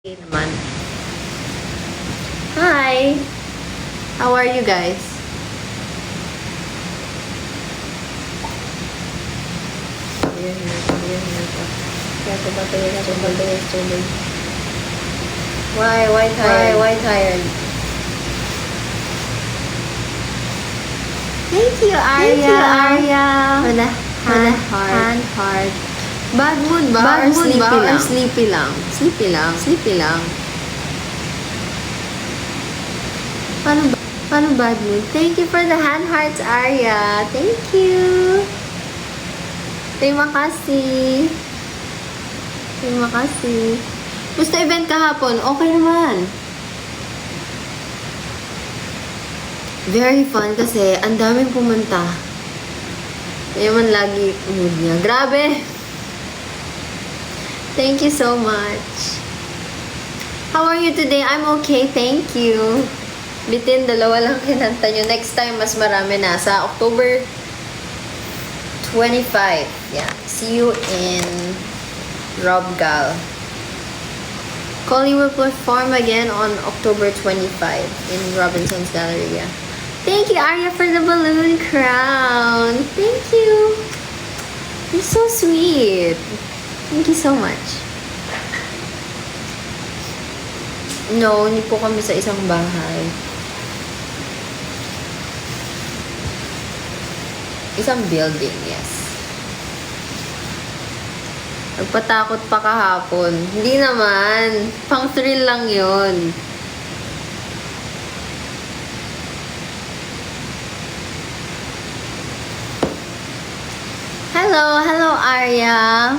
Okay naman. Hi! How are you guys? Why tired? Why tired? Thank you, Arya. For the hand heart. Bad mood ba? Or sleepy lang? Sleepy lang. Paano bad mood? Thank you for the hand hearts, Arya. Thank you. Terima kasih. Basta event kahapon, okay naman. Very fun kasi ang daming pumunta. Kaya man lagi mood niya. Grabe! Thank you so much. How are you today? I'm okay, thank you. Bitin, dalawa lang kinanta nyo. Next time, mas marami na. Sa October 25. Yeah. See you in Robgal. Collie will perform again on October 25 in Robinson's Galleria. Thank you, Arya, for the balloon crown. Thank you. You're so sweet. Thank you so much. No, hindi po kami sa isang bahay. Isang building, yes. Nagpatakot pa kahapon. Hindi naman. Pang thrill lang yun. Hello Arya.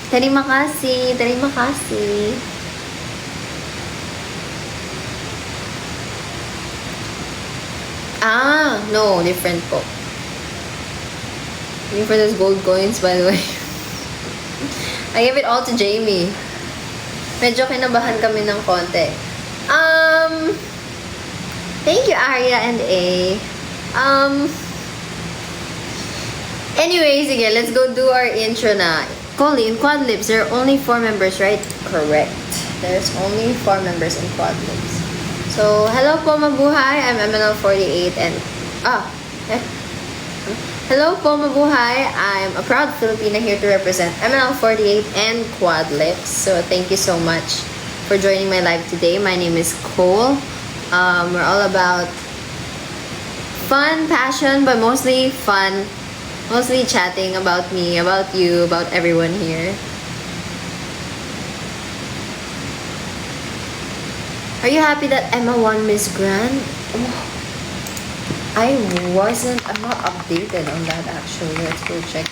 Terima kasih. No, different po. Looking for those gold coins, by the way. I gave it all to Jamie. Medyo kinabahan kami ng konti. Thank you, Arya and A. Anyways, again, let's go do our intro na. Collie, in Quad Lips, there are only 4 members, right? Correct. There's only 4 members in Quad Lips. So, hello po, mabuhay. I'm MNL48 and... Hello po, mabuhay. I'm a proud Filipina here to represent MNL48 and Quad Lips. So, thank you so much for joining my live today. My name is Cole. We're all about fun, passion, but mostly fun. Mostly chatting about me, about you, about everyone here. Are you happy that Emma won Miss Grand? Oh, I'm not updated on that actually. Let's go check.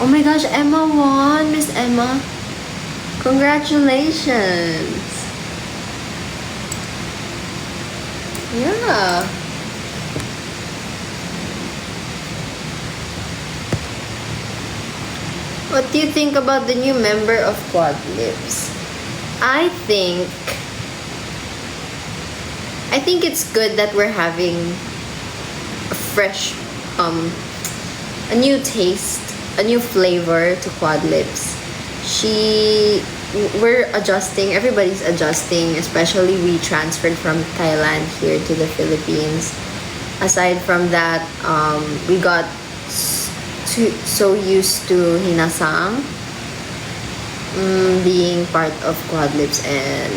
Oh my gosh, Emma won! Miss Emma. Congratulations! Yeah. What do you think about the new member of Quad Lips? I think it's good that we're having a fresh, a new taste, a new flavor to Quad Lips. We're adjusting, everybody's adjusting, especially we transferred from Thailand here to the Philippines. Aside from that, we got so used to Hinasang being part of Quad Lips, and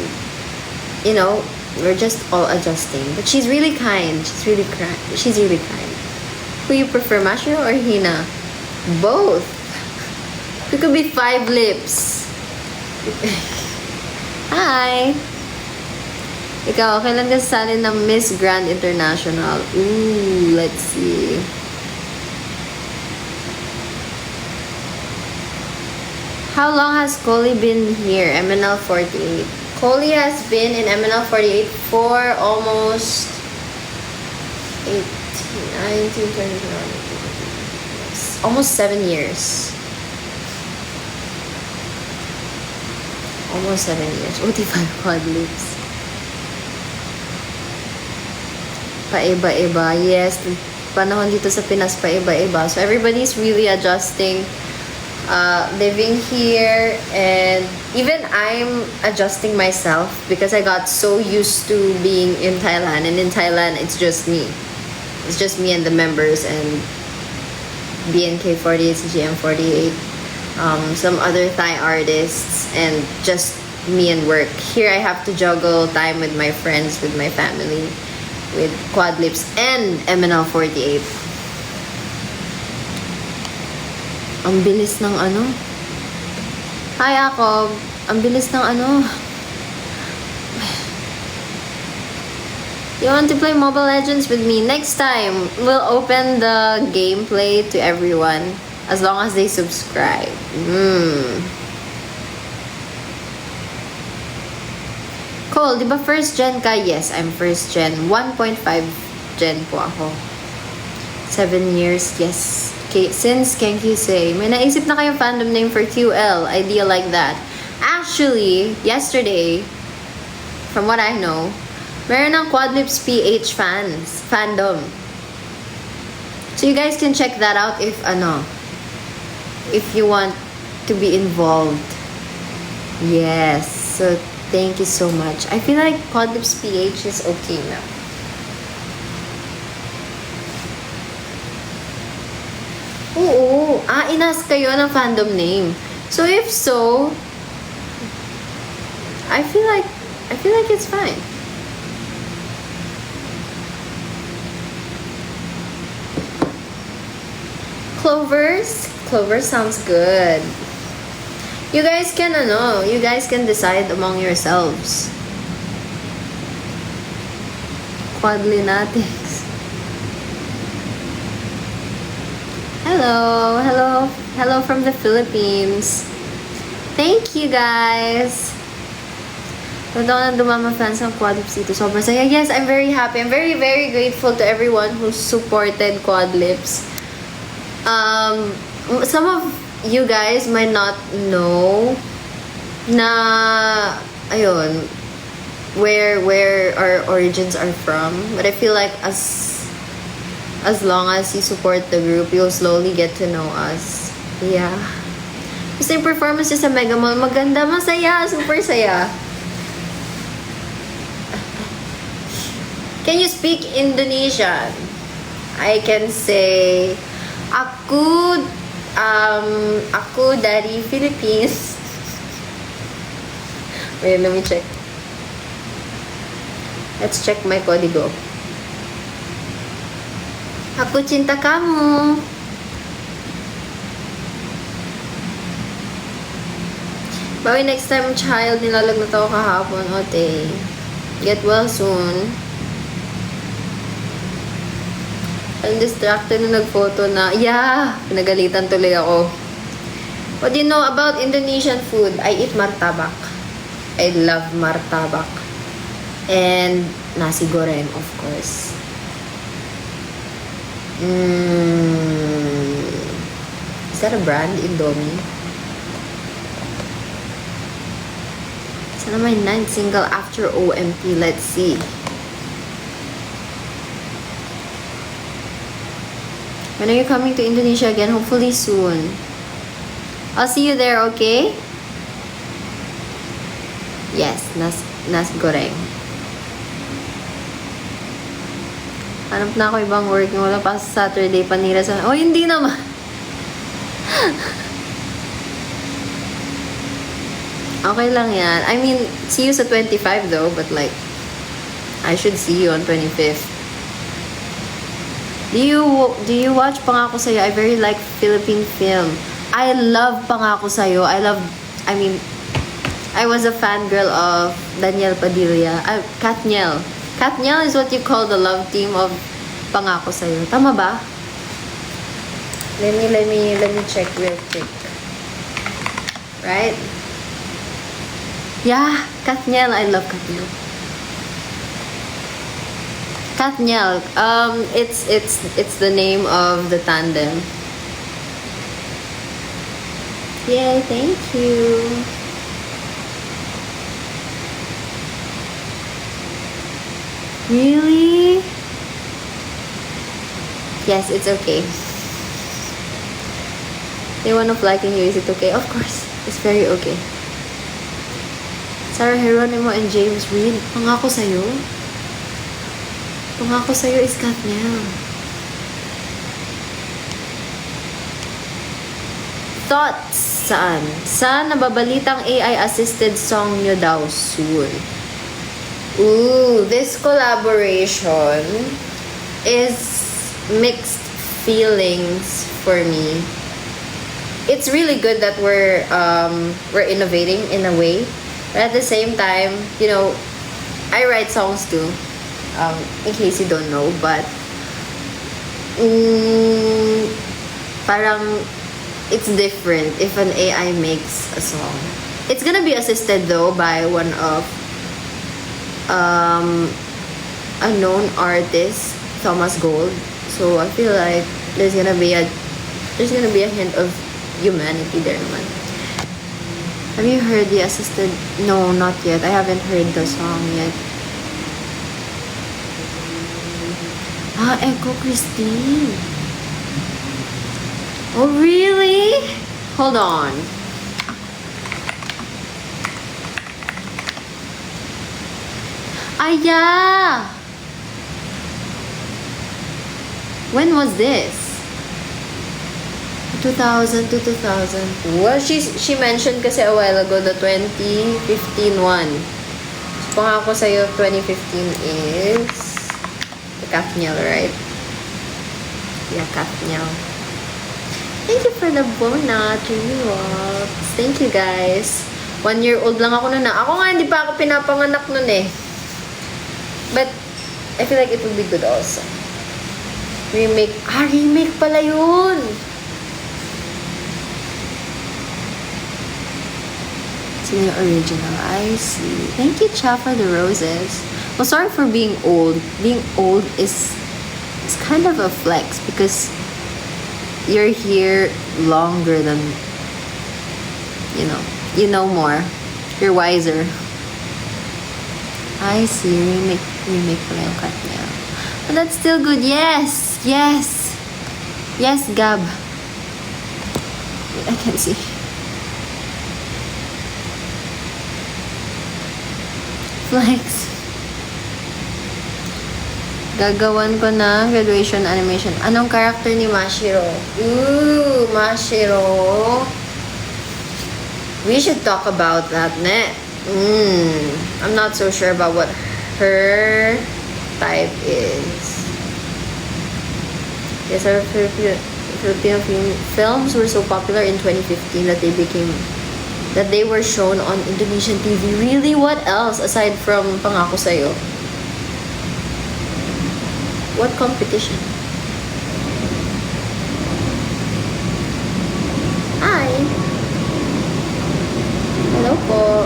you know, we're just all adjusting. But she's really kind. She's really kind. Who you prefer, Mashiro or Hina? Both. We could be 5 lips. Hi. Ikaw, kailan ka sasali ng Miss Grand International? Ooh, let's see. How long has Collie been here? MNL48. Collie has been in MNL48 for almost 18, 19, 20, almost 7 years. Almost 7 years. OT5 Quad Lips. Paiba-iba. Yes, panahon dito sa Pinas paiba-iba. So everybody's really adjusting living here, and even I'm adjusting myself because I got so used to being in Thailand, and in Thailand it's just me. It's just me and the members and BNK48, CGM48, some other Thai artists, and just me and work. Here I have to juggle time with my friends, with my family, with Quad Lips and MNL48. Ang bilis ng ano. Hi, Jacob. Ang bilis ng ano. You want to play Mobile Legends with me? Next time, we'll open the gameplay to everyone as long as they subscribe. Cole, di ba first gen ka? Yes, I'm first gen. 1.5 gen po ako. 7 years, yes. Since Kenki say, may naisip na kayong fandom name for QL. Idea like that. Actually, yesterday, from what I know, meron ng Quad Lips PH fandom. So you guys can check that out if you want to be involved. Yes. So thank you so much. I feel like Quad Lips PH is okay now. Oo. Inas kayo ng fandom name. So if so, I feel like it's fine. Clover sounds good. You guys can decide among yourselves. Quadlinatics. Hello from the Philippines. Thank you guys. Totoo na dumama fans ng Quad Lips dito. Sobrang saya. Yes, I'm very happy. I'm very, very grateful to everyone who supported Quad Lips. Some of you guys might not know na ayun where our origins are from, but I feel like as long as you support the group, you'll slowly get to know us. Yeah. Kasi yung performance sa Mega Mall, maganda, masaya, super saya. Can you speak Indonesian? I can say Aku dari Philippines. Wait, let me check. Let's check my kodigo. Aku cinta kamu. Bawi next time, child. Nilalagnat ako kahapon. Ote. Get well soon. Ang distracted na nagphoto na. Yeah! Pinagalitan tuloy ako. What do you know about Indonesian food? I eat martabak. I love martabak. And nasi goreng, of course. Is that a brand? Indomie? Sana may 9th single after OMP. Let's see. When are you coming to Indonesia again? Hopefully soon. I'll see you there, okay? Yes, nasi goreng. Hanap na ako ibang work. Wala pa sa Saturday, panira sa... Oh, hindi naman. Okay lang yan. I mean, see you sa 25 though, but like, I should see you on 25th. Do you watch Pangako Sa'yo? I very like Philippine film. I love Pangako Sa'yo. I was a fangirl of Daniel Padilla. Katniel. Katniel is what you call the love team of Pangako Sa'yo. Tama ba? Let me check real quick. Right? Yeah, Katniel. I love Katniel. Katniel. It's the name of the tandem. Yay, thank you. Really? Yes, it's okay. Day 1 of liking you, is it okay? Of course, it's very okay. Sarah Geronimo and James Reid, pangako sa'yo. Pangako sa'yo is Katniel. Thoughts? Saan? Sa nababalitang AI-assisted song nyo daw soon. Ooh, this collaboration is mixed feelings for me. It's really good that we're innovating in a way, but at the same time, you know, I write songs too. In case you don't know, but parang it's different if an AI makes a song. It's gonna be assisted though by one of a known artist, Thomas Gold. So I feel like there's gonna be a hint of humanity there naman. Have you heard the assisted? No, not yet. I haven't heard the song yet. Echo Christine. Oh, really? Hold on. Yeah. When was this? 2000 to 2000. Well, she mentioned kasi a while ago the 2015 one. So, pangako sa'yo, 2015 is the Katniel, right? Yeah, Katniel. Thank you for the bonus, Rewards. Thank you, guys. 1 year old lang ako nun na. Ako nga, hindi pa ako pinapanganak nun eh. But, I feel like it would be good also. Remake. Remake pala yun! It's the original. I see. Thank you, Cha, for the roses. Well, sorry for being old. Being old is kind of a flex because you're here longer than, you know more. You're wiser. I see. Remake pala yung Katniel. But that's still good. Yes! Yes! Yes, Gab. Wait, I can't see. Flex. Gagawan ko ng graduation animation. Anong character ni Mashiro? Ooh, Mashiro. We should talk about that, ne? I'm not so sure about what her type is. Yes, our Filipino films were so popular in 2015 that they were shown on Indonesian TV. Really? What else aside from Pangako Sa'yo? What competition? Hi! Hello po.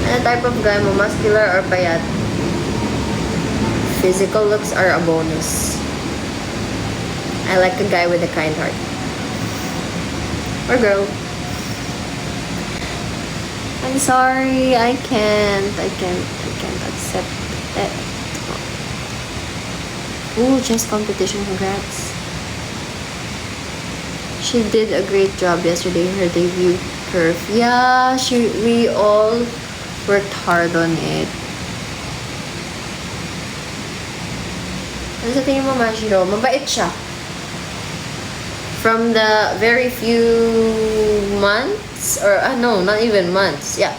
Ano type of guy mo? Muscular or payat? Physical looks are a bonus. I like a guy with a kind heart. Or girl. I'm sorry, I can't accept it. Ooh, chess competition, congrats. She did a great job yesterday, her debut curve. Yeah, we all worked hard on it. Ano sa tingin mo, Mashiro? Mabait siya. From the very few months, or no, not even months, yeah.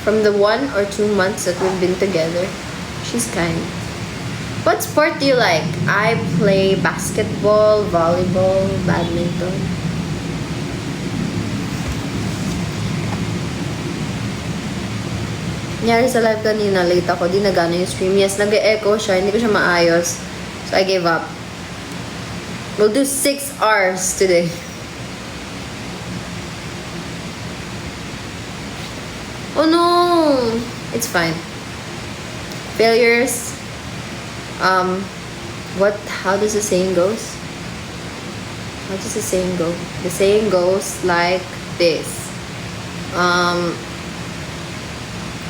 From the 1 or 2 months that we've been together, she's kind. What sport do you like? I play basketball, volleyball, badminton. Nangyari sa live kanina, late ako, di nagana yung stream. Yes, nag-echo siya, hindi ko siya maayos. So I gave up. We'll do 6 hours today. Oh no! It's fine. Failures. How does the saying goes? How does the saying go? The saying goes like this.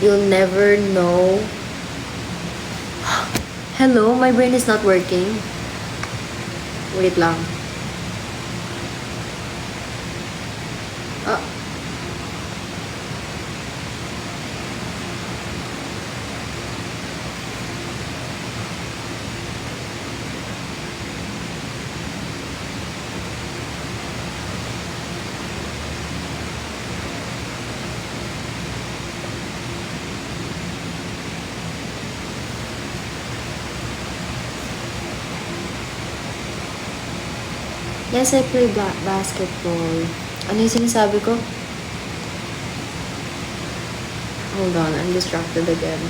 You'll never know. Hello, my brain is not working. Wait lang. Yes, I play basketball. Ano yung sinasabi ko? Hold on, I'm distracted again.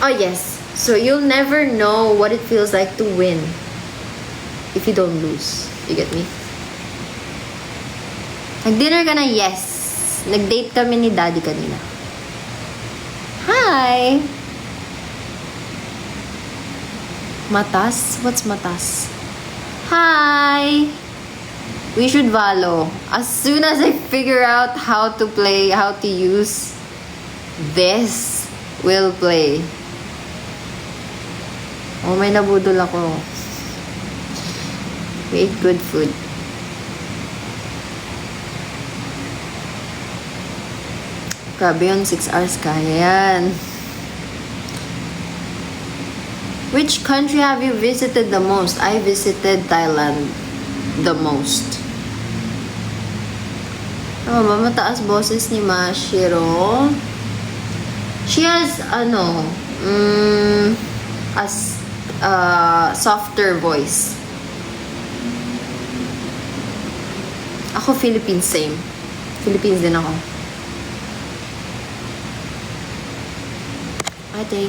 Oh yes. So you'll never know what it feels like to win if you don't lose. You get me? Nag-dinner ka na? Yes. Nag-date kami ni Daddy kanina. Hi! Matas? What's matas? Hi! We should Valo. As soon as I figure out how to play, how to use this, we'll play. Oh, may nabudol ako. We ate good food. Grabe yun, 6 hours kaya yan. Which country have you visited the most? I visited Thailand the most. Oh, ba mataas boses ni Mashiro? She has, softer voice. Ako, Philippines, same. Philippines din ako. Ate.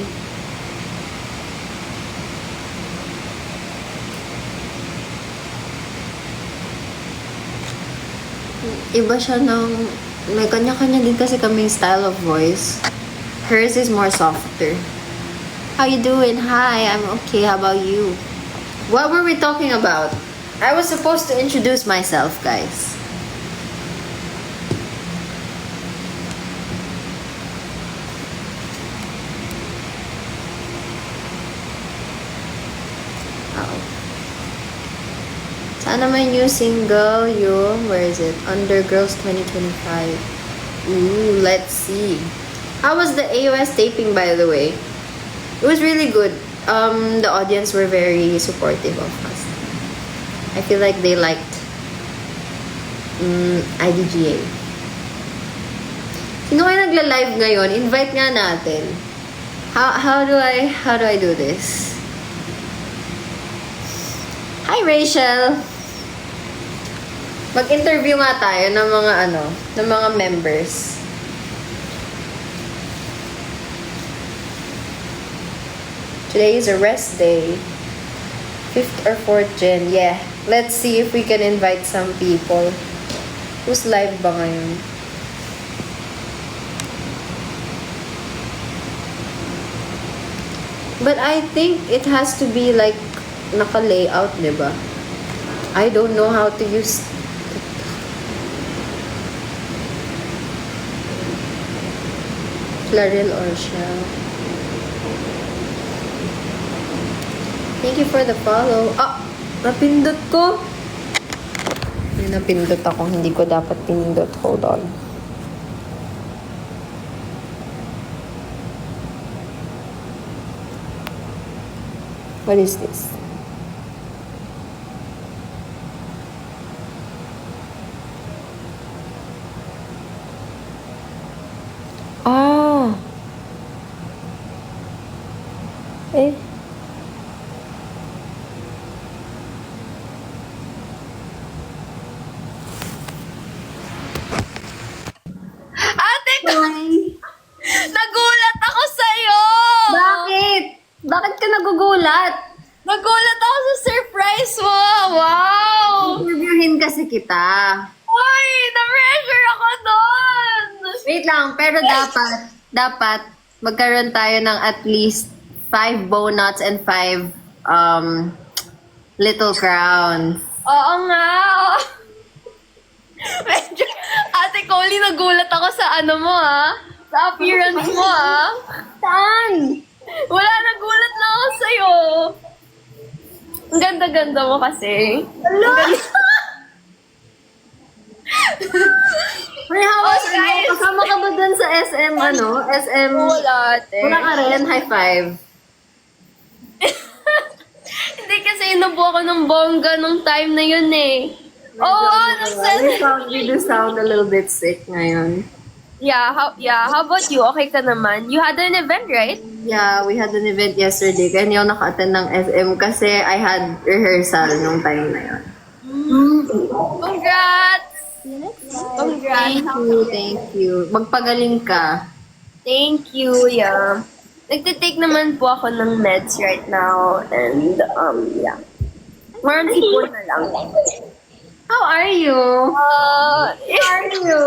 Iba siya ng... May kanya-kanya din kasi kaming style of voice. Hers is more softer. How you doing? Hi, I'm okay. How about you? What were we talking about? I was supposed to introduce myself, guys. Saan naman yung single yung, where is it? Undergirls 2025. Ooh, let's see. How was the AOS taping, by the way? It was really good. The audience were very supportive of us. I feel like they liked IDGA. Sino kayo nagla-live ngayon? Invite nga natin. How do I do this? Hi, Rachel! Mag-interview nga tayo ng mga members. Today is a rest day. 5th or 4th gen. Yeah. Let's see if we can invite some people. Who's live ba ngayon? But I think it has to be like naka-layout, diba? I don't know how to use Claril or Shell. Thank you for the follow. Ah! Napindot ko! May napindot ako. Hindi ko dapat pinindot. Hold on. What is this? Ah! Eh? Ate ko! Nagulat ako sa'yo! Bakit? Bakit ka nagugulat? Nagulat ako sa surprise mo! Wow! Interviewin kasi kita. Uy! Na-pressure ako doon! Wait lang, pero dapat magkaroon tayo ng at least 5 bonuts and 5 little crowns. Oo nga! Medyo, Ate Coley, nagulat ako sa mo sa appearance mo Saan? Wala, nagulat lang ako sa'yo. Ang ganda-ganda mo kasi. Hello? May hawas Oh, guys. Kasama ka ba dun sa SM, SM? Wala, ate. Wala ka rin? High five. Hindi kasi inubo ako ng bongga nung time na yun eh. We do sound a little bit sick ngayon. Yeah, how about you? Okay ka naman? You had an event, right? Yeah, we had an event yesterday. Kaya hindi ako naka-attend ng SM kasi I had rehearsal nung time na yun. Congrats! Congrats! Thank you. Magpagaling ka. Thank you, yeah. Nagtitake naman po ako ng meds right now and yeah. More on sipon na lang. How are you? How are you?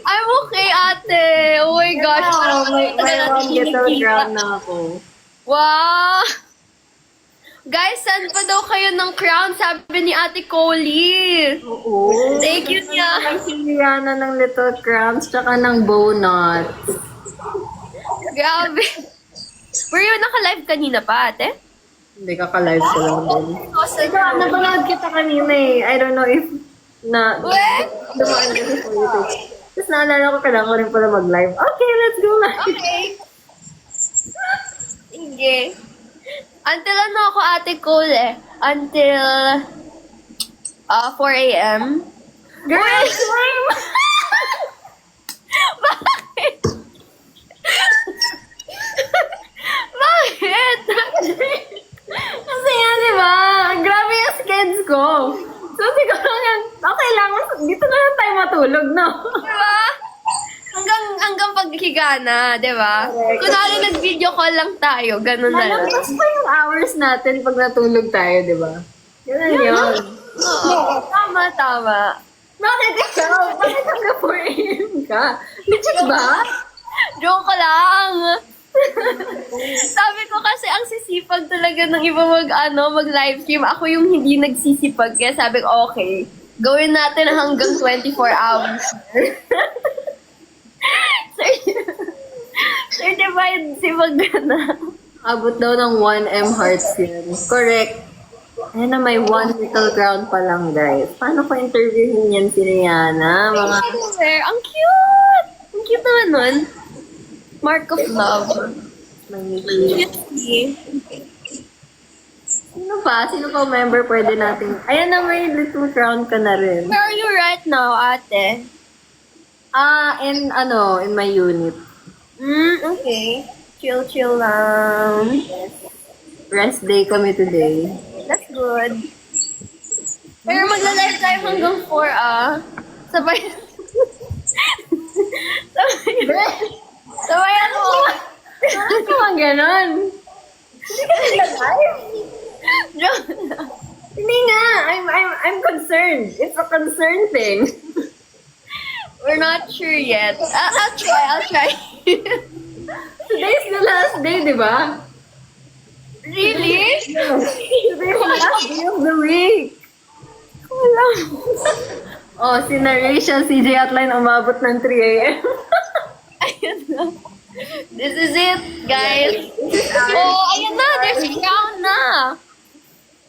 I'm okay, ate. Oh my gosh. Wow, may Parang one little crown na ako. Wow! Guys, saan pa daw kayo ng crown? Sabi ni Ate Coley. Oo. Thank you niya. Ay, si Rihanna ng little crowns tsaka ng bow knots. Grabe. Were you naka-live kanina pa, ate? Hindi ka ka-live ko lang din. Ikaw, napanood kita kanina eh. I don't know if What? dumaan kasi sa YouTube. Tapos naalala ko, kailangan ko rin pala mag-live. Okay, let's go live. Okay. Sige. Until ano ako, Ate Cole eh? Until 4 a.m. Girl, same! Bakit? Bakit? Kasi yan, di ba? Grabe yung skeds ko. So, siguro yan, okay lang. Dito na lang tayo matulog, no? Diba? Hanggang paghiga na, diba? Correct. Kunwari nag-video call lang tayo, ganun na lang. Lalagpas pa yung hours natin pag natulog tayo, di ba? Ganun yun. Oo. Tama. Bakit ikaw? Bakit hanggang 4 a.m. ka? Legit ba? Joke ko lang. Sabi ko kasi ang sisipag talaga ng iba mag-livestream. Ako yung hindi nagsisipag. Kaya sabi ko, okay, gawin natin hanggang 24 hours. Certified sipag na. Abot daw ng 1M hearts yan. Correct. Ayan na, may one little crown pa lang, guys. Paano ko interviewin yan si Rihanna? Mga... Ang cute! Ang cute naman nun. Mark of love. Cute. Sino pa? Sino pa member pwede natin? Ayan na, may little crown ka na rin. Where are you right now, ate? In my unit. Okay. Chill lang. Rest day kami today. That's good. Pero magla-live tayo hanggang 4, Sabay. Sabay ako. Bakit ka mang ganon? Joke lang. Hindi nga. I'm concerned. It's a concern thing. We're not sure yet. I'll try. Today's the last day, di ba? Really? Today's the last day of the week. Wala. Oh, si Narisha, CJ Outline, umabot ng 3 a.m. Ayun na. This is it, guys. Oh, ayun na. There's a crown na.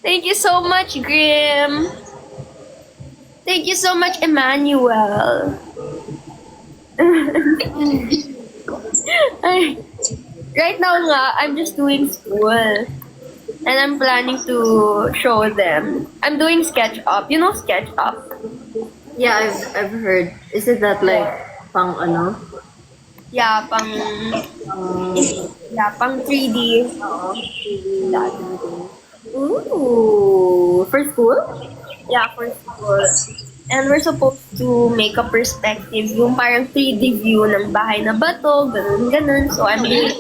Thank you so much, Grim. Thank you so much, Emmanuel. Right now nga, I'm just doing school. And I'm planning to show them. I'm doing SketchUp. You know SketchUp? Yeah, I've heard. Is it that like pang ano? Yeah, pang 3D. Ooh, for school? Yeah, for school. And we're supposed to make a perspective, yung parang 3D view ng bahay na bato, ganun. So, I'm doing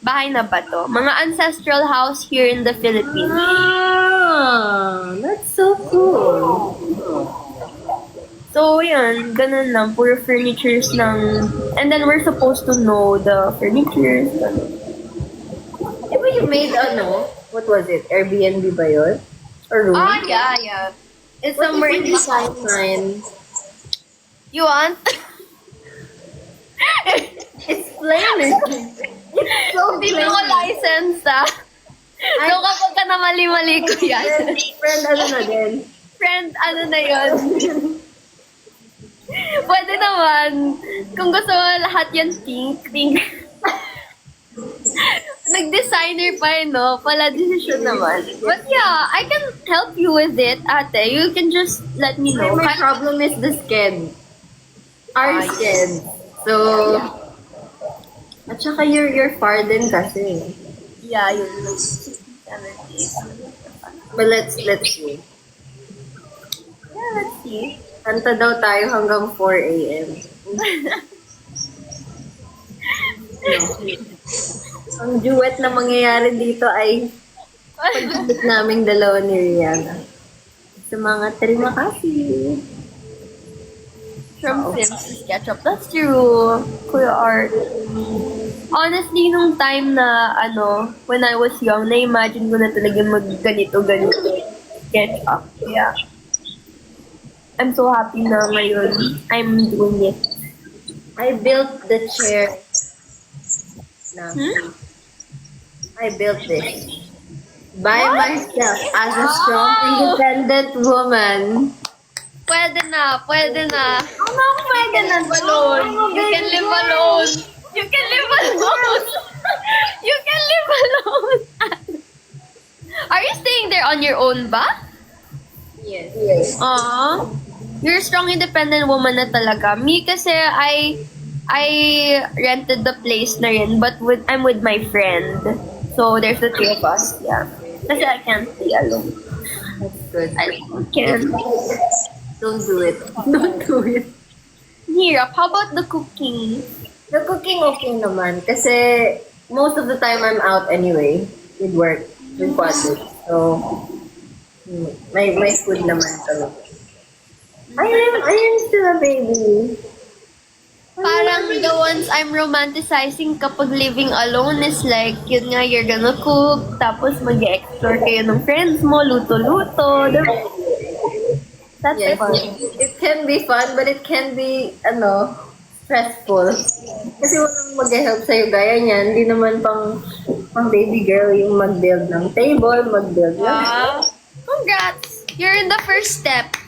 bahay na bato. Mga ancestral house here in the Philippines. Ah, that's so cool. So, yun, ganun lang. Puro furnitures ng... And then we're supposed to know the furnitures. Ganun. Diba you made what was it? Airbnb ba yun? Or room? Yeah. It's What somewhere is in the the sign? You want? It's plain. It's so Hindi plain. ko license, So, kapag ka na mali-mali ko yan. Friend, ano na din? Friend, ano na yun? Pwede naman. Kung gusto mo lahat yan pink. Nag-designer pa rin, no? Pala decision naman. But yeah, I can help you with it, ate. You can just let me know. My problem is the sked. Our Ah, sked. So, at saka you're far din kasi. Yeah, yun. 67 days. But let's see. Yeah, let's see. Kanta daw tayo hanggang 4 a.m. No. Ang duet na mangyayari dito ay pag naming dalawa ni Rihanna. Sa mga terima kasih. From Sims to SketchUp. That's true. Kuya Art. Honestly, nung time na, when I was young, na-imagine ko na talaga mag-ganito SketchUp. Yeah. I'm so happy na ngayon I'm doing it. I built the chair. No. I built this. By myself as a strong, independent woman. Pwede na. Ano pwede na alone? You can live alone. You can live alone. You can live alone. Are you staying there on your own ba? Yes. You're a strong independent woman na talaga. Me kasi I rented the place na rin, but I'm with my friend. So there's the three of us. Yeah. Kasi I can't stay alone. That's good. I can't. Don't do it. Don't do it. Here, how about the cooking? The cooking okay naman. Kasi most of the time I'm out anyway. With work. With projects. So, may food naman talaga. I am still a baby. Parang the ones I'm romanticizing kapag living alone is like, yun nga, you're gonna cook, tapos mag-explore kayo ng friends mo, luto-luto. Diba? That's Yes, fun. it can be fun, but it can be, stressful. Kasi walang mag-help sa'yo gaya niyan. Hindi naman pang baby girl yung mag-build ng table, mag-build ng... Congrats! You're in the first step.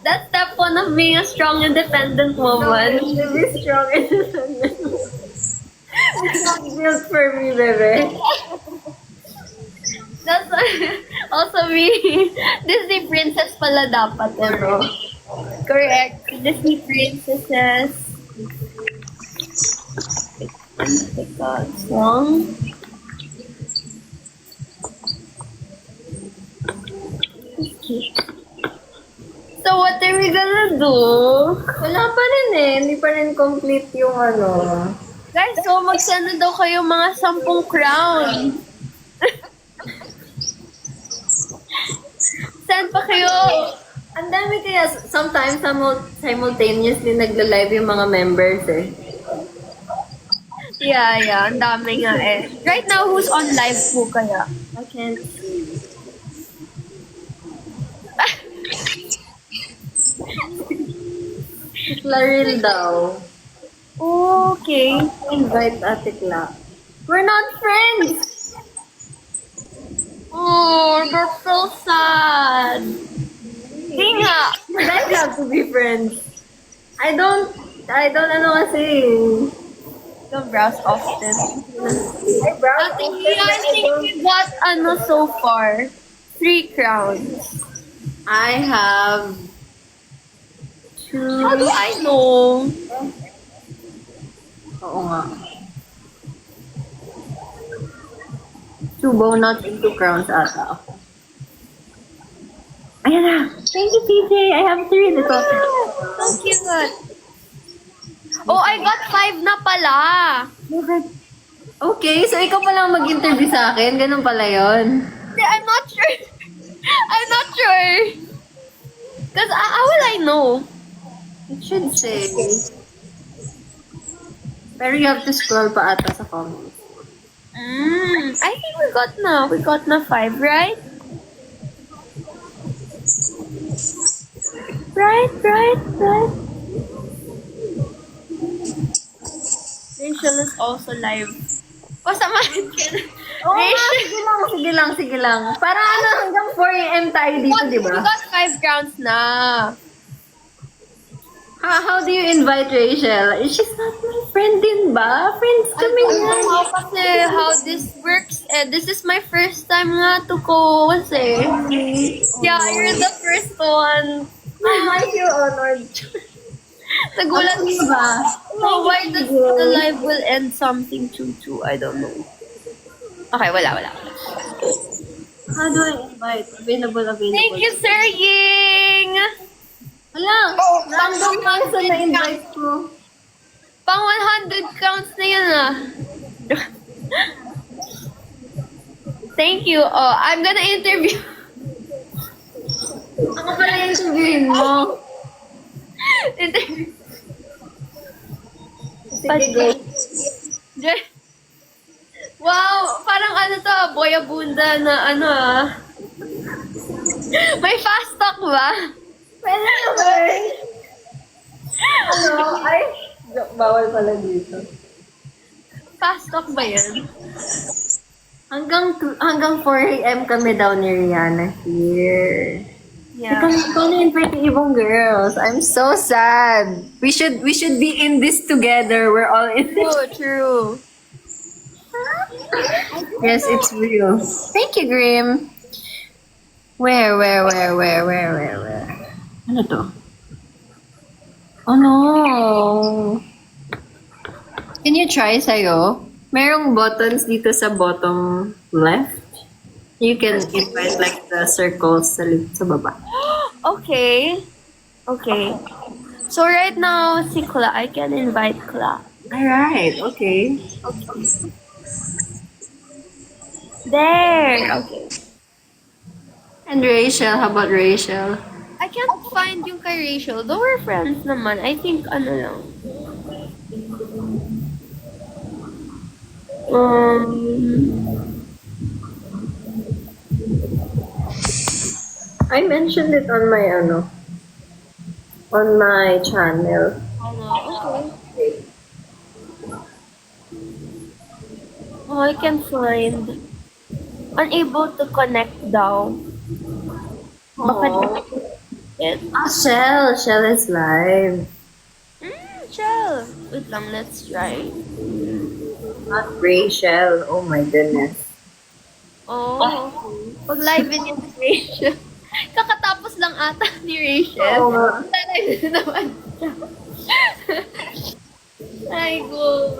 That's step one of being a strong, independent woman. To be strong and it's not built for me, bebe. That's also me. Disney princess pala dapat, bro. Correct. Disney princesses. Song. So what are we gonna do? Wala pa rin eh. Hindi pa rin complete yung Guys, so magsend na daw kayo mga 10 crown. Send pa kayo. Ang dami kaya, sometimes simultaneously nagla-live yung mga members eh. Yeah. Ang dami nga eh. Right now, who's on live po kaya? I can't see. Claril daw. Okay. Invite Ate Cla. We're not friends! Oh, that's so sad. Hindi nga. You guys have to be friends. I don't kasi. Don't browse often. I browse I think we got so far. 3 crowns. I have 2. How do I know? Oo nga. 2 bonuts and 2 crowns ata ako. Ayan na! Thank you, PJ! I have 3 na to. So cute. Oh, I got 5 na pala. Okay, so ikaw pa lang mag-interview sa akin? Ganun pala yon. I'm not sure. I'm not sure. Because how will I know? It should say. Pero you have to scroll pa ata sa comments. I think we got na 5, right? Right. Rachel is also live. Pasamahin ka na. Oh, sige lang. Para hanggang 4 a.m. tayo dito, di We ba? got 5 crowns na. How do you invite Rachel? She's not my friend din ba? Friends I kami don't nga. know how this works. This is my first time nga to co-host eh. Yeah, you're the first one. I feel honored. Nagulat Ano ka ba? Oh, why does the live will end something choo-choo? I don't know. Okay, wala. How do I invite? Available. Thank you, Sir Ying! Hala, random person na invite ko. Pang 100 counts na yun ah. Thank you. Oh, I'm gonna interview. Ako pala yung interviewin mo. interview. Sige, go. Wow, parang ano to, Boy Abunda na ano ah. May fast talk ba? Pwede naman. Ano? Ay, bawal pala dito. Fast talk ba yan? Hanggang 4 a.m. kami daw ni Rihanna here. Yeah. Ikaw na-invite yung ibang girls. I'm so sad. We should be in this together. We're all in this. Oh, true. Yes, it's real. Thank you, Grim. Where? Ano to? Oh no. Can you try sa'yo? Merong buttons dito sa bottom left. You can invite like the circles sa baba. Okay. So right now, si Kla, I can invite Kla. Alright, okay. There. Okay. And Rachel, how about Rachel? I can't find yung kay Rachel. Though we're friends naman. I think ano lang. I mentioned it on my channel. Okay. Oh, I can find. Unable to connect daw. Baka it. Shell is live. Chill. Wait lang, let's try. Not Rachel. Oh my goodness. Oh. Pag live in yung Rachel. Kakatapos lang ata ni Rachel. Oo nga. Live na naman siya. Ay, go.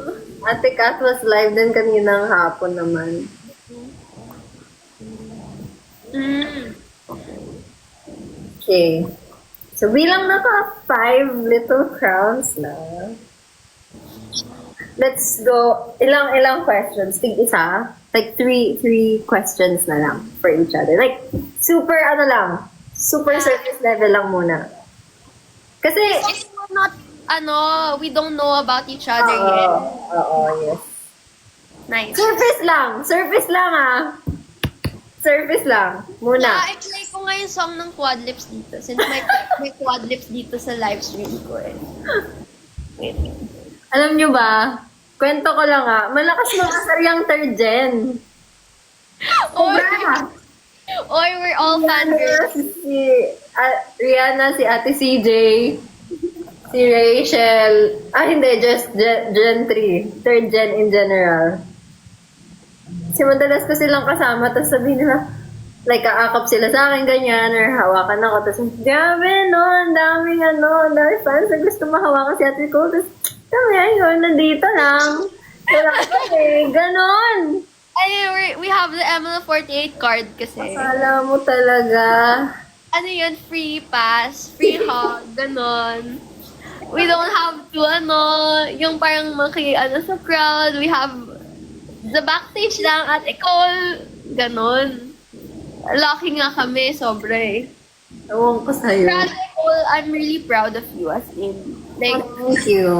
Ate Kat was live din kaninang hapon naman. Okay. So, bilang naka 5 little crowns na. Let's go. Ilang questions? Tig isa? Like, three questions na lang for each other. Like, super super surface level lang muna. Kasi, If we're not, we don't know about each other yet. Oo, yes. Nice. Surface lang Surface lang. Muna. I-play ko nga yung song ng Quadlips dito. Since may Quadlips dito sa live stream ko eh. Wait. Alam nyo ba, kwento ko lang malakas makasar yung third gen. Oy, Sobra. oy, we're all fangirls. Rihanna, si Ate CJ, si Rachel, hindi, just Gen 3, third gen in general. Kasi madalas ko silang kasama, tapos sabihin nila, like, kaakap sila sa akin, ganyan, or hawakan ako, tapos, grabe, no, ang daming fans na gusto mahawakan si Ate Cole, tapos, kami, ayun, nandito lang. Wala kasi, ganon. We have the ML48 card kasi. Akala mo talaga. Ano yun? Free pass, free hug, ganon. We don't have to, yung parang sa crowd. We have the backstage lang at Ecole, ganon. Lucky nga kami, sobra eh. Ewan ko sa'yo. Proud Ecole, I'm really proud of you as in. Like, Thank you.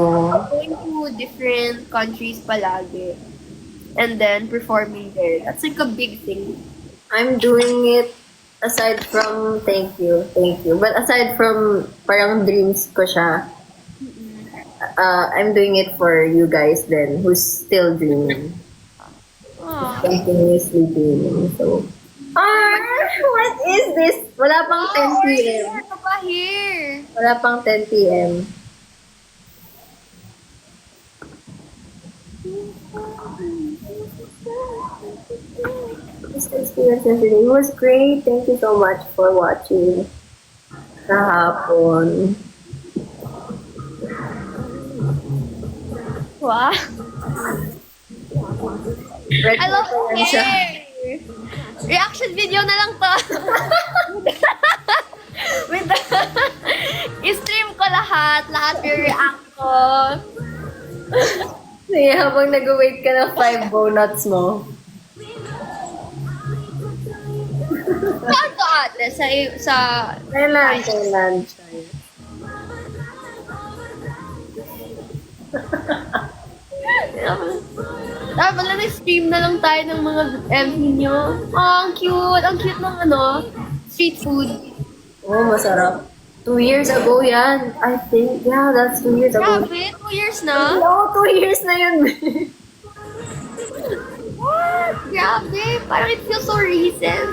going to different countries palagi. And then performing there. That's like a big thing. I'm doing it aside from, thank you. But aside from parang dreams ko siya, I'm doing it for you guys then, who's still dreaming. Aww. Continuously dreaming. So, what is this? Wala pang 10 p.m. Ano ba here? Wala pang 10 p.m. This experience yesterday was great. Thank you so much for watching. Kahapon. Wow. Red I love pa yan siya. hair. Reaction video na lang to. With the, i-stream ko lahat. Lahat yung react ko. Sige, habang nag-wait ka ng 5 donuts mo. Saan to ate? Sa Thailand. Ah, pala nag-stream na lang tayo ng mga MV nyo. Oh, ang cute. Ang cute ng street food. Oh, masarap. 2 years ago yan. I think, yeah, that's 2 years ago. Grabe, 2 years na. No, 2 years na yun. What? Grabe, parang it feels so recent.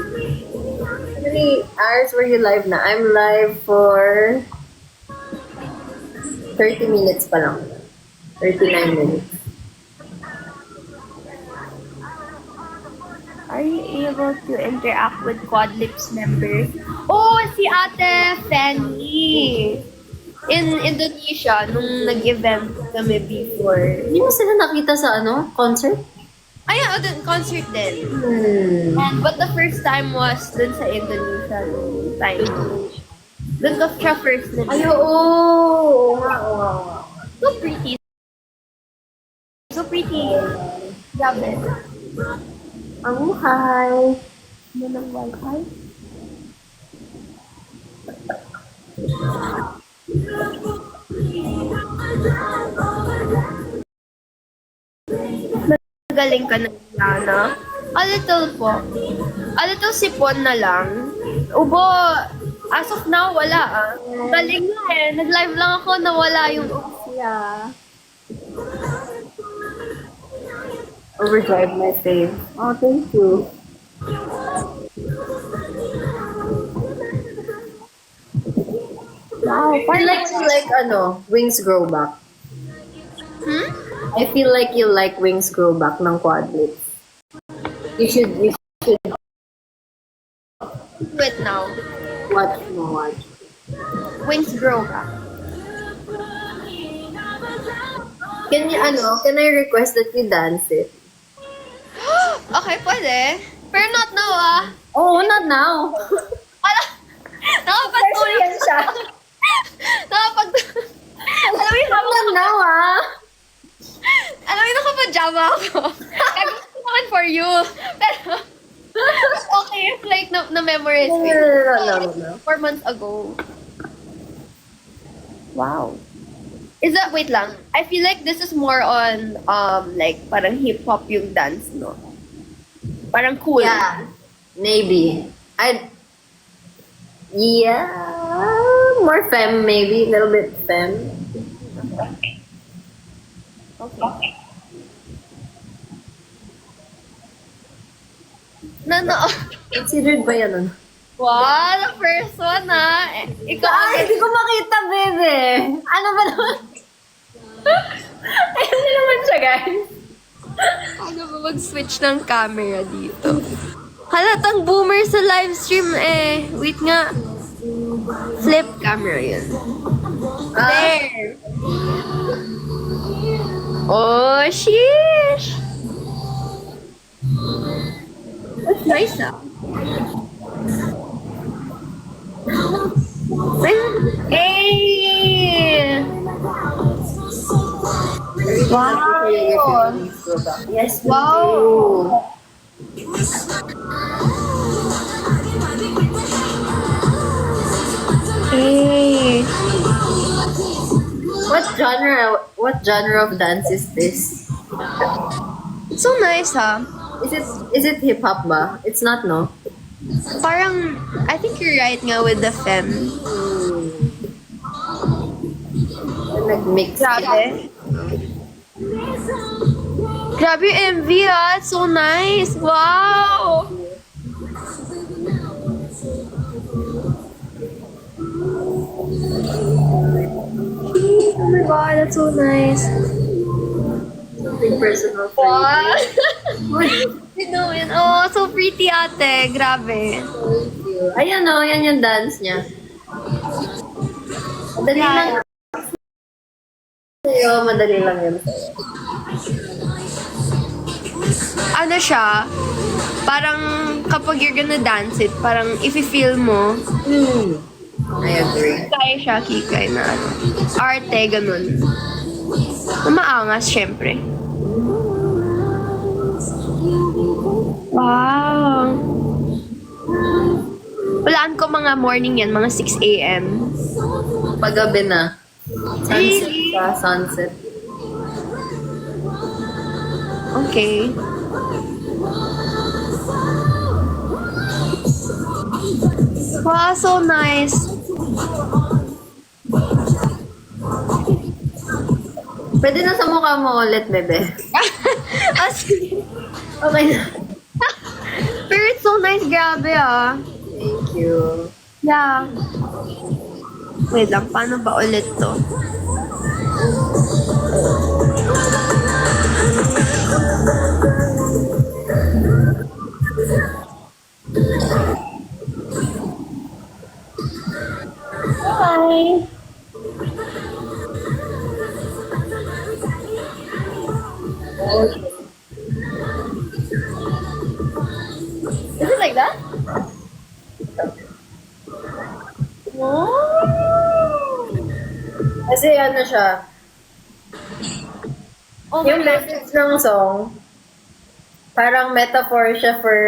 How many hours were you live na? I'm live for 30 minutes pa lang. 39 minutes. Are you able to interact with Quadlips members? Oh, si Ate Fanny! In Indonesia, nung nag-event kami before. Hindi mo sila nakita sa concert? Ayun, dun, concert din. But the first time was dun sa Indonesia nung time. Dun ko siya first na. Ay, oo. Wow. So pretty. So pretty. Grabe. Mabuhay. Ano ng wifi? Galing ka na, Lana. A little po. A little sipon na lang. Ubo, as of now, wala ah. Galing na eh. Nag-live lang ako na wala yung siya. Overdrive my fave. Oh, thank you. Wow, I like Wings Grow Back. Hmm? I feel like you like Wings Grow Back ng Quadlips. You should Wait now. watch. Wings grow ka. Can I request that you dance it? Okay, pwede. Pero not now ah. Oh, not now. Ala, nakapagtulog Yan siya. Alam mo yung Not now, ah. Alam mo, nakapajama ako. Gagawin ko naman for you. Pero, okay, like, na-memorize ko. No. 4 months ago. Wow. Is that, wait lang, I feel like this is more on, like, parang hip-hop yung dance, no? Parang cool. Yeah, maybe. Yeah, more femme maybe, a little bit femme. Okay. No. Considered ba yan? Wow, the first one ah. Ikaw Ay, hindi ko makita, bebe. Ano ba naman? Ayun na naman siya, guys. Ano ba mag-switch ng camera dito? Halatang boomer sa live stream eh. Wait nga. Flip camera yun. There. Oh, sheesh. That's nice ah. Hey! Wow! Yes, Wow! Hey! What genre of dance is this? It's so nice, ha? Is it hip hop ba? It's not, no? Parang, I think you're right nga with the femme. Nag-mix. Grabe. Grabe yung MV, ha? It's so nice. Wow! Oh my god, that's so nice. Something personal for Wow! you. You know yun. Oh, so pretty ate. Grabe. Thank you. Ayan o, yan yung dance niya. Madali lang Yeah. sa'yo, madali lang yun sa'yo. Ano siya? Parang kapag you're gonna dance it, parang if-feel mo, I agree. kaya siya kikay na ano. Arte, ganun. Umaangas, syempre. Wow! Walaan ko mga morning yan, mga 6 a.m. Paggabi na. Sunset Really? sa sunset. Okay. Wow, so nice. Pwede na sa mukha mo ulit, bebe. As, Okay na. pero it's so nice, grabe ah. Thank you. Yeah. Wait lang, paano ba ulit to? Hi. Is it like that? Oh. Kasi ano siya, Oh yung my God. message ng song, parang metaphor siya for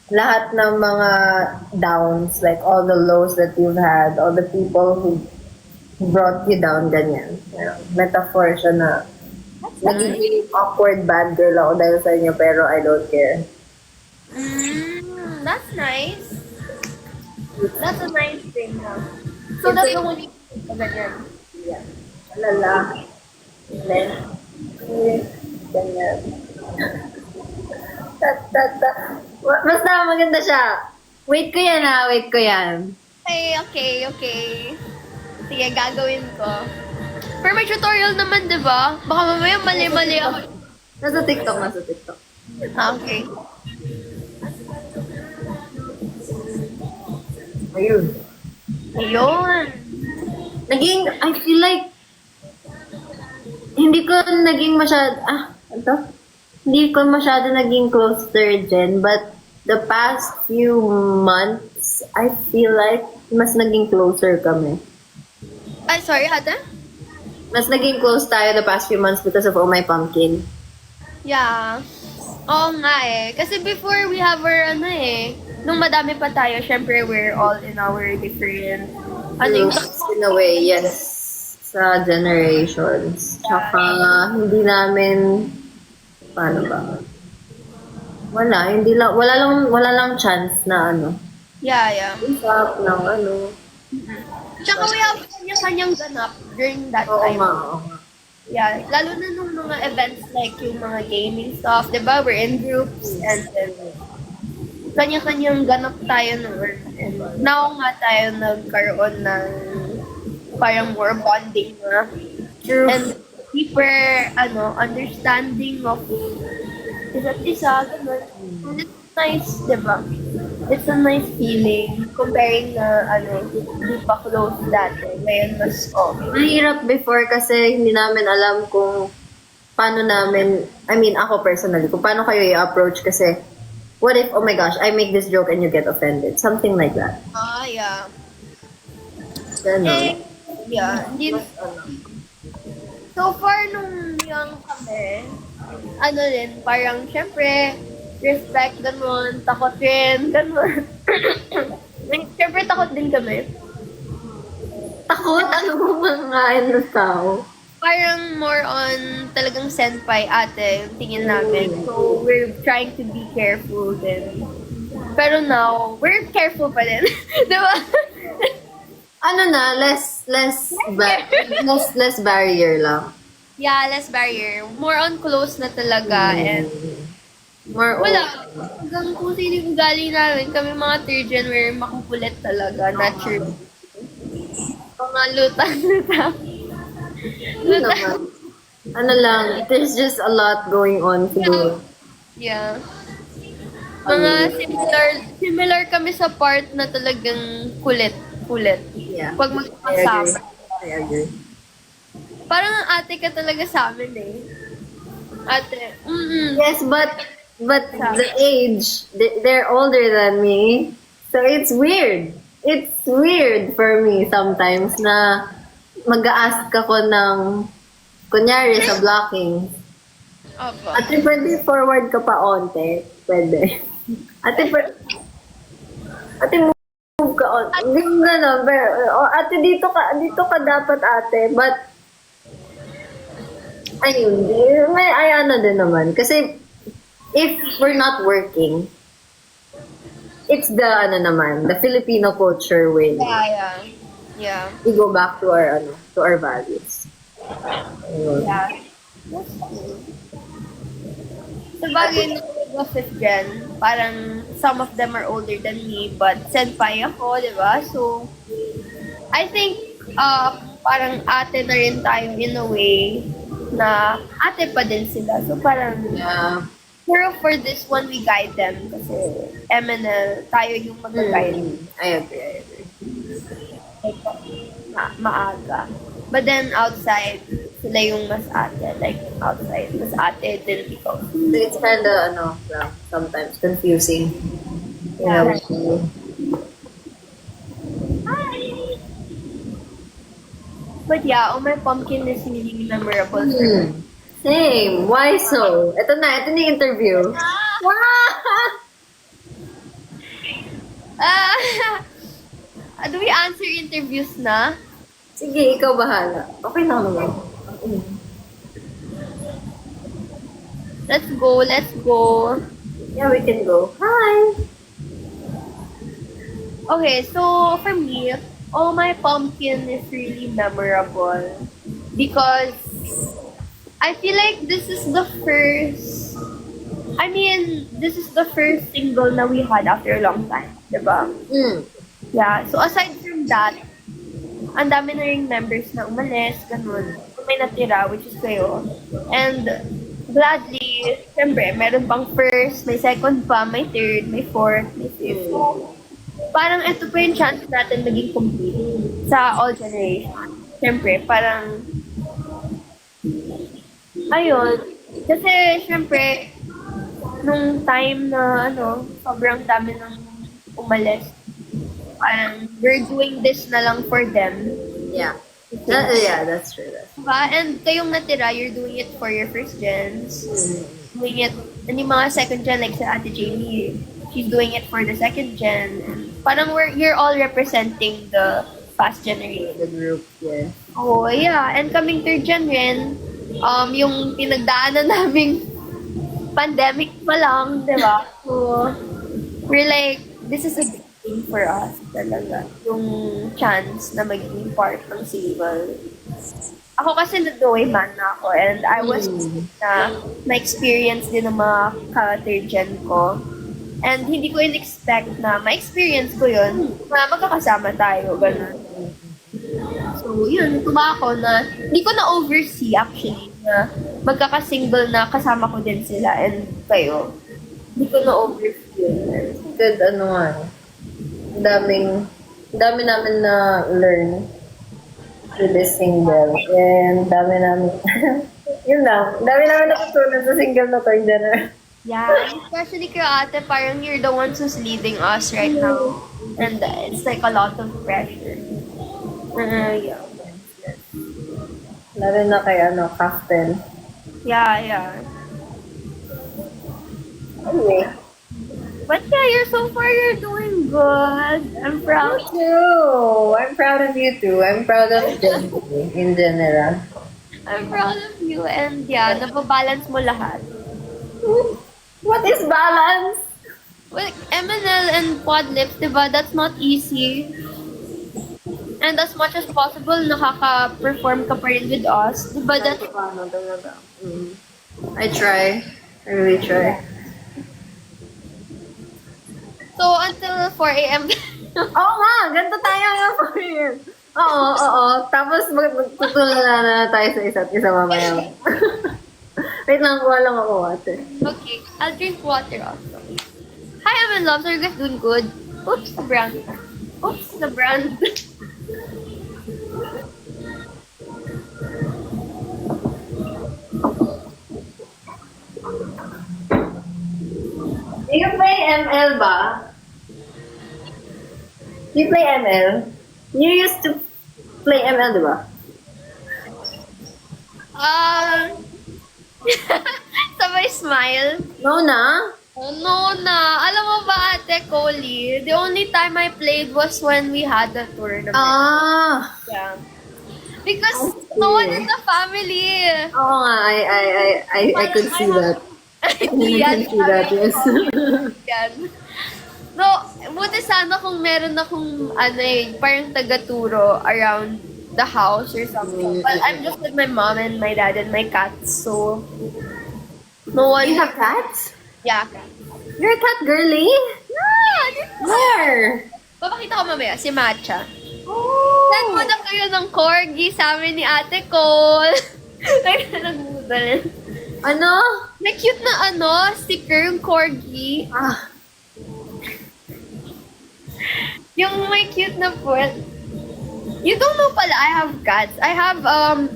lahat ng mga downs, like all the lows that you've had, all the people who brought you down, ganyan. Metaphor siya na nagiging awkward bad girl ako dahil sa inyo, pero I don't care. That's nice. That's a nice thing, huh? So that's the only ganyan. Yeah. Alala. Then, ganyan. Basta maganda siya. Wait ko yan wait ko yan. Okay. Sige, gagawin ko. Pero may tutorial naman, di ba? Baka mamaya mali-mali ako. Nasa TikTok. Okay. Ayun. Ayun. I feel like, hindi ko naging hindi ko masyado naging close third gen, but the past few months, I feel like mas naging closer kami. Ay, sorry, ate? Mas naging close tayo the past few months because of Oh My Pumpkin. Yeah. Oo nga eh. Kasi before we have our nung madami pa tayo, syempre we're all in our different, Roots, in a way, yes. Sa generations. Tsaka, hindi namin, paano ba? Wala lang chance na yeah. usap ng Tsaka we have kanya-kanyang ganap during that Oo time. nga. Yeah, lalo na nung mga events like yung mga gaming stuff, di ba? We're in groups and then kanya-kanyang ganap tayo noon. And now nga tayo nagkaroon ng parang more bonding na. True. And deeper, understanding of isa't isa, ganun. And it's nice, di ba? It's a nice feeling comparing na, di pa close dati. Ngayon mas okay. Mahirap before kasi hindi namin alam kung paano namin, ako personally, kung paano kayo i-approach kasi what if, oh my gosh, I make this joke and you get offended? Something like that. Yeah. Ganon. Yeah. Hindi, so far, nung young kami, parang, syempre, respect, ganun, takot rin, ganun. Syempre, takot din kami. Takot? Ano mo mga ng tao? Parang more on talagang senpai ate yung tingin namin. So, we're trying to be careful din. Pero now, we're careful pa din. Diba? Less barrier lang. Yeah, less barrier. More on close na talaga. And More wala. Hanggang kung sino yung ugali namin, kami mga third gen, we're makukulit talaga. Naturally. Mga lutang. Ano naman? ano lang, there's just a lot going on siguro. Yeah. Mga similar kami sa part na talagang kulit. Yeah. Pag I agree. magkakasama. I agree. Parang ang ate ka talaga sa amin eh. Ate. Yes, but the age, they're older than me. So it's weird. It's weird for me sometimes na mag-a-ask ako ng, kunyari sa blocking, Opo. ate, pwede forward ka pa onte? Pwede. Ate, ate, move ka on. Hindi mo gano'n. Pero, ate, dito ka dapat, ate. But, ayun, ay ano din naman. Kasi, if we're not working, it's the, ano naman, the Filipino culture way. Yeah. We go back to our values. Ayun. Yeah. That's true. Sa bagay ng iba fifth gen, parang some of them are older than me, but senpai ako, di ba? So, I think, parang ate na rin tayo in a way na ate pa din sila. So, parang, Yeah. pero for this one, we guide them kasi MNL, tayo yung mag-guide. I agree. Maaga. But then outside, sila yung mas ate. Like, outside, mas ate din ikaw. So it's kind of, sometimes confusing. Yeah. But yeah, my pumpkin is really memorable for me. Same. Why so? Ito na yung interview. Wow! Do we answer interviews na? Sige, ikaw bahala. Okay na naman. Let's go. Yeah, we can go. Hi! Okay, so for me, my pumpkin is really memorable because I feel like this is the first single na we had after a long time, diba? Yeah, so aside from that, ang dami na ring members na umalis, ganun. May natira, which is kayo. And gladly, syempre, meron pang first, may second pa, may third, may fourth, may fifth. So, parang ito pa yung chance natin maging complete sa all generations. Syempre, parang, ayun. Kasi, syempre, nung time na, sobrang dami nang umalis, parang, we're doing this na lang for them. Yeah. Yeah, that's true. Diba? And kayong natira, you're doing it for your first gens. Doing it, and yung mga second gen, like sa Ate Jamie, she's doing it for the second gen. And parang you're all representing the past generation. The group, yeah. Oh, yeah. And coming third gen rin, yung pinagdaanan naming pandemic pa lang, di ba? So, we're like, this is a big thing for us talaga. Yung chance na maging part ng Sable. Ako kasi nag-away man na ako and I was na-experience din ng mga ka-third gen ko. And hindi ko in-expect na ma-experience ko yun na magkakasama tayo, gano'n. So, yun, tuba ako na, hindi ko na-oversee actually na magkaka-single na kasama ko din sila and kayo. Hindi ko na-oversee yun. Good, dami namin na learn with this single. And dami namin, yun lang, dami namin natutunan sa single na to in general. Yeah, especially kayo ate, parang you're the ones who's leading us right now. And it's like a lot of pressure. Yeah. Lalo na kay Captain. Yeah. Anyway. But yeah, you're doing good. I'm proud. Me too. I'm proud of you too. I'm proud of Jen in general. I'm proud of you. And yeah, nababalance mo lahat. What is balance? Well, MNL and Quad Lips, diba? That's not easy. And as much as possible, nakaka-perform ka pa rin with us. Diba? That's I try. I really try. so until 4 a.m. Oo nga, ganito tayo ngayon. Oo. Tapos magtutulala na tayo sa isa't isa mamaya. Wait lang, kuha lang ako water. Okay, I'll drink water also. Hi, I'm in love. So you guys doing good? Oops, the brand. Oops, the brand. Do you play ML ba? Do you play ML? You used to play ML, di ba? Sabay smile. No na? Oh, no na. Alam mo ba, Ate Coley, the only time I played was when we had the tournament. Ah! Yeah. Because no one in the family. Oo nga, I could see that. I can see that, yes. Yan. No, buti sana kung meron akong parang taga-turo around the house or something. But I'm just with my mom and my dad and my cats, so no one. You have cats? Yeah. You're a cat girly? Ah, Where? papakita ko mamaya, si Matcha. Oh! Send mo na kayo ng corgi sa amin ni Ate Cole. Nagmudal. Ano? May cute na sticker yung corgi. Ah, Yung may cute na puwet. You don't know pala, I have cats. I have, 1,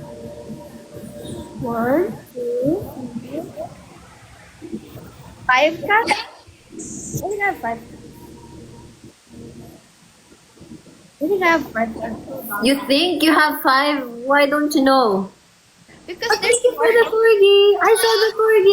2, 5 cats? I think I have 5. I think I have 5 cats. you think you have 5? Why don't you know? Because Thank you for the corgi. I saw the corgi.